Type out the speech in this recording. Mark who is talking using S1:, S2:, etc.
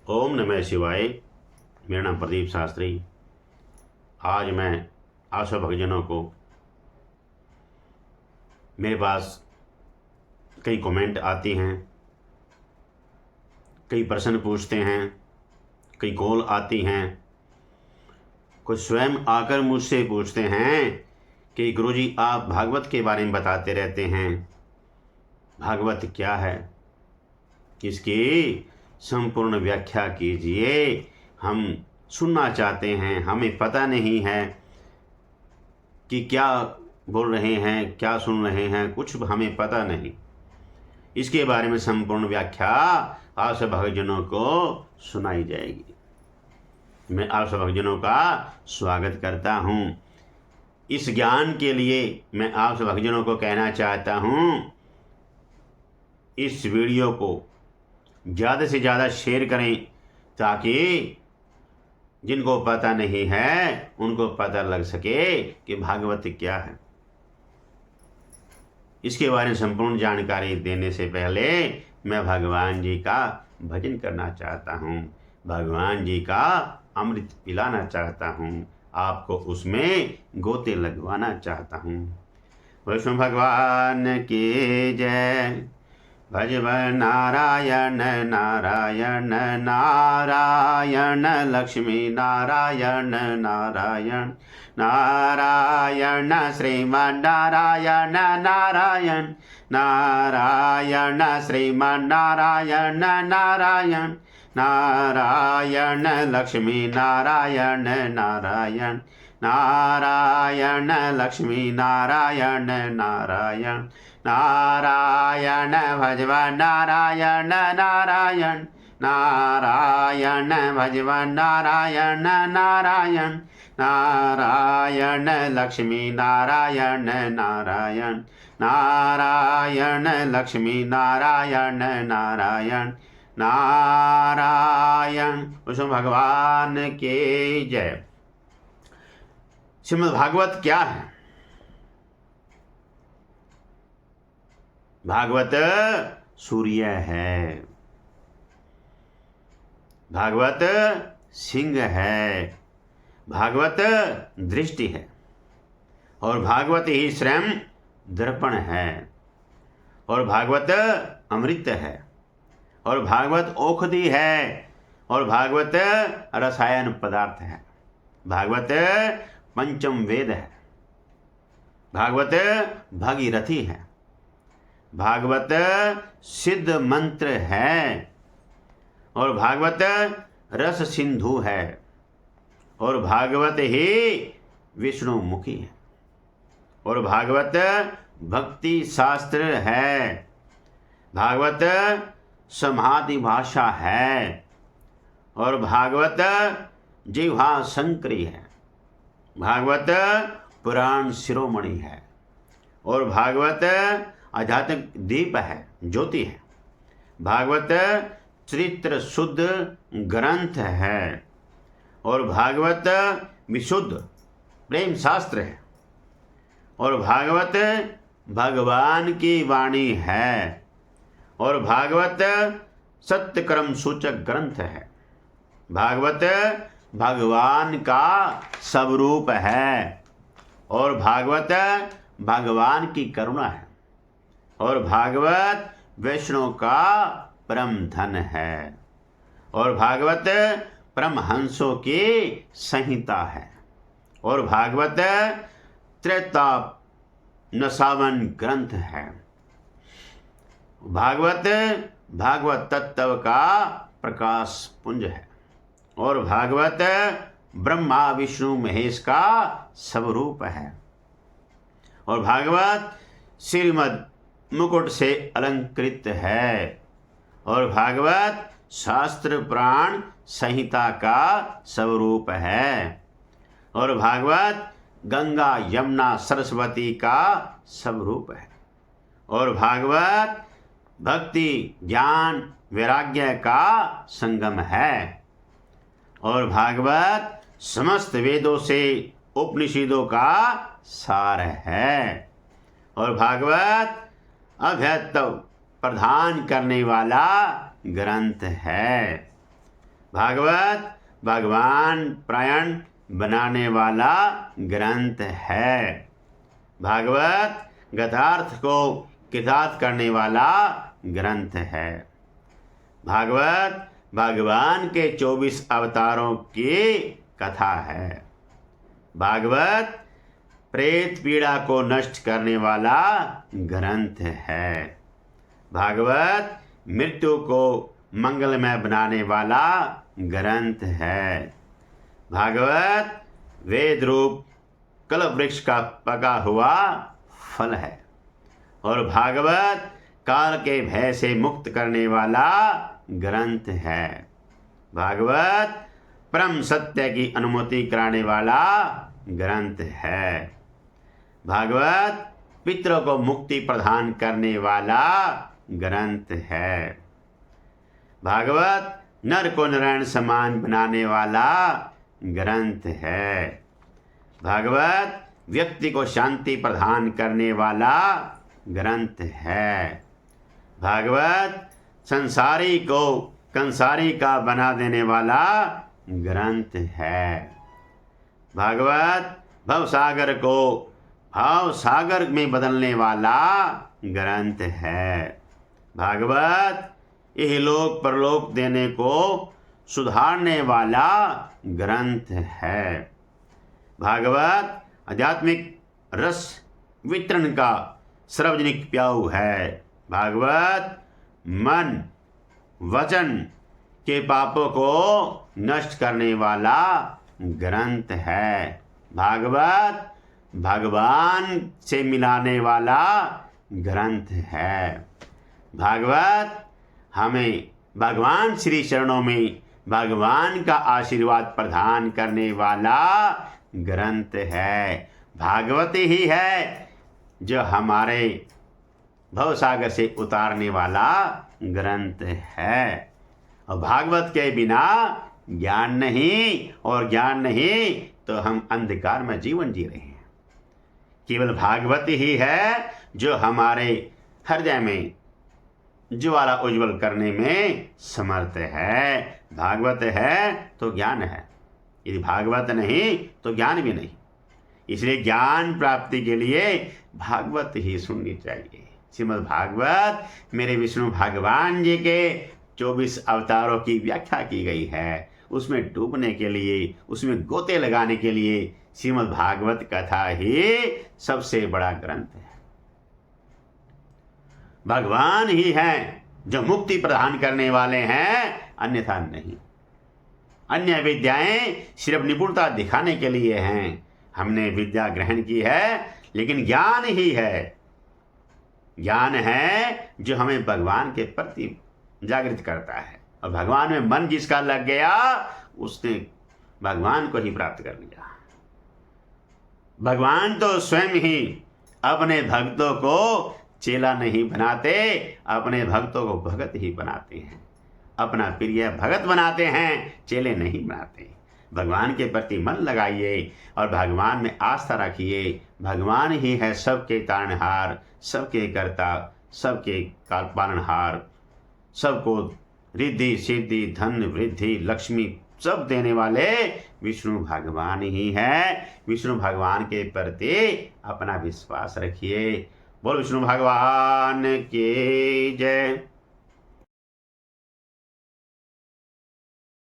S1: ओम नमः शिवाय। मेरा नाम प्रदीप शास्त्री। आज मैं आशा भक्तजनों को, मेरे पास कई कमेंट आती हैं, कई प्रश्न पूछते हैं, कई कॉल आती हैं, कुछ स्वयं आकर मुझसे पूछते हैं कि गुरुजी आप भागवत के बारे में बताते रहते हैं, भागवत क्या है, इसकी संपूर्ण व्याख्या कीजिए, हम सुनना चाहते हैं, हमें पता नहीं है कि क्या बोल रहे हैं, क्या सुन रहे हैं, कुछ हमें पता नहीं। इसके बारे में संपूर्ण व्याख्या आप सब भक्तजनों को सुनाई जाएगी। मैं आप सब भक्तजनों का स्वागत करता हूँ। इस ज्ञान के लिए मैं आप सब भक्तजनों को कहना चाहता हूँ, इस वीडियो को ज़्यादा से ज़्यादा शेयर करें ताकि जिनको पता नहीं है उनको पता लग सके कि भागवत क्या है। इसके बारे में संपूर्ण जानकारी देने से पहले मैं भगवान जी का भजन करना चाहता हूँ, भगवान जी का अमृत पिलाना चाहता हूँ, आपको उसमें गोते लगवाना चाहता हूँ। विष्णु भगवान की जय। भजव नारायण नारायण नारायण, लक्ष्मी नारायण नारायण नारायण, श्रीमन्नारायण नारायण नारायण, श्रीमन्नारायण नारायण नारायण, लक्ष्मी नारायण नारायण नारायण, लक्ष्मी नारायण नारायण नारायण, भजव नारायण नारायण नारायण, भजव नारायण नारायण नारायण, लक्ष्मी नारायण नारायण नारायण, लक्ष्मी नारायण नारायण नारायण। विष्णु भगवान के जय। श्रीमद् भागवत क्या है? भागवत सूर्य है, भागवत सिंह है, भागवत दृष्टि है, और भागवत ही स्वयं दर्पण है, और भागवत अमृत है, और भागवत औषधि है, और भागवत रसायन पदार्थ है, भागवत पंचम वेद है, भागवत भागीरथी है, भागवत सिद्ध मंत्र है, और भागवत रस सिंधु है, और भागवत ही विष्णु मुखी है, और भागवत भक्ति शास्त्र है, भागवत समाधि भाषा है, और भागवत जिह्वा शंकरी है, भागवत पुराण शिरोमणि है, और भागवत आध्यात्मिक दीप है, ज्योति है, भागवत चरित्र शुद्ध ग्रंथ है, और भागवत विशुद्ध प्रेम शास्त्र है, और भागवत भगवान की वाणी है, और भागवत सत्यक्रम सूचक ग्रंथ है, भागवत भगवान का स्वरूप है, और भागवत भगवान की करुणा है, और भागवत वैष्णव का परम धन है, और भागवत परमहंसों की संहिता है, और भागवत त्रेता नसावन ग्रंथ है, भागवत भागवत तत्व का प्रकाश पुंज है, और भागवत ब्रह्मा विष्णु महेश का स्वरूप है, और भागवत श्रीमद मुकुट से अलंकृत है, और भागवत शास्त्र पुराण संहिता का स्वरूप है, और भागवत गंगा यमुना सरस्वती का स्वरूप है, और भागवत भक्ति ज्ञान वैराग्य का संगम है, और भागवत समस्त वेदों से उपनिषदों का सार है, और भागवत अभ्यत्व प्रदान करने वाला ग्रंथ है, भागवत भगवान प्राण बनाने वाला ग्रंथ है। भागवत गतार्थ को कृतार्थ करने वाला ग्रंथ है। भागवत भगवान के 24 अवतारों की कथा है। भागवत प्रेत पीड़ा को नष्ट करने वाला ग्रंथ है। भागवत मृत्यु को मंगलमय बनाने वाला ग्रंथ है। भागवत वेद रूप कल्प वृक्ष का पका हुआ फल है और भागवत काल के भय से मुक्त करने वाला ग्रंथ है। भागवत परम सत्य की अनुमति कराने वाला ग्रंथ है। भागवत पितरों को मुक्ति प्रदान करने वाला ग्रंथ है। भागवत नर को नारायण समान बनाने वाला ग्रंथ है। भागवत व्यक्ति को शांति प्रदान करने वाला ग्रंथ है। भागवत संसारी को कंसारी का बना देने वाला ग्रंथ है। भागवत भवसागर को भाव सागर में बदलने वाला ग्रंथ है। भागवत यह लोक परलोक देने को सुधारने वाला ग्रंथ है। भागवत आध्यात्मिक रस वितरण का सार्वजनिक प्याऊ है। भागवत मन वचन के पापों को नष्ट करने वाला ग्रंथ है। भागवत भगवान से मिलाने वाला ग्रंथ है। भागवत हमें भगवान श्री चरणों में भगवान का आशीर्वाद प्रदान करने वाला ग्रंथ है। भागवत ही है जो हमारे भवसागर से उतारने वाला ग्रंथ है। और भागवत के बिना ज्ञान नहीं और ज्ञान नहीं तो हम अंधकार में जीवन जी रहे हैं। केवल भागवत ही है जो हमारे हृदय में ज्वाला उज्जवल करने में समर्थ है। भागवत है तो ज्ञान है, यदि भागवत नहीं तो ज्ञान भी नहीं। इसलिए ज्ञान प्राप्ति के लिए भागवत ही सुननी चाहिए। श्रीमद् भागवत मेरे विष्णु भगवान जी के 24 अवतारों की व्याख्या की गई है। उसमें डूबने के लिए, उसमें गोते लगाने के लिए श्रीमद् भागवत कथा ही सबसे बड़ा ग्रंथ है। भगवान ही हैं जो मुक्ति प्रदान करने वाले हैं, अन्यथा नहीं। अन्य विद्याएं सिर्फ निपुणता दिखाने के लिए हैं। हमने विद्या ग्रहण की है, लेकिन ज्ञान ही है। ज्ञान है जो हमें भगवान के प्रति जागृत करता है। और भगवान में मन जिसका लग गया उसने भगवान को ही प्राप्त कर लिया। भगवान तो स्वयं ही अपने भक्तों को चेला नहीं बनाते, अपने भक्तों को भगत ही बनाते हैं। अपना प्रिय भगत बनाते हैं, चेले नहीं बनाते। भगवान के प्रति मन लगाइए और भगवान में आस्था रखिए। भगवान ही है सबके तारणहार, सबके कर्ता, सबके पालनहार, सबको रिद्धि सिद्धि धन वृद्धि लक्ष्मी सब देने वाले विष्णु भगवान ही है। विष्णु भगवान के प्रति अपना विश्वास रखिए। बोल विष्णु भगवान की जय।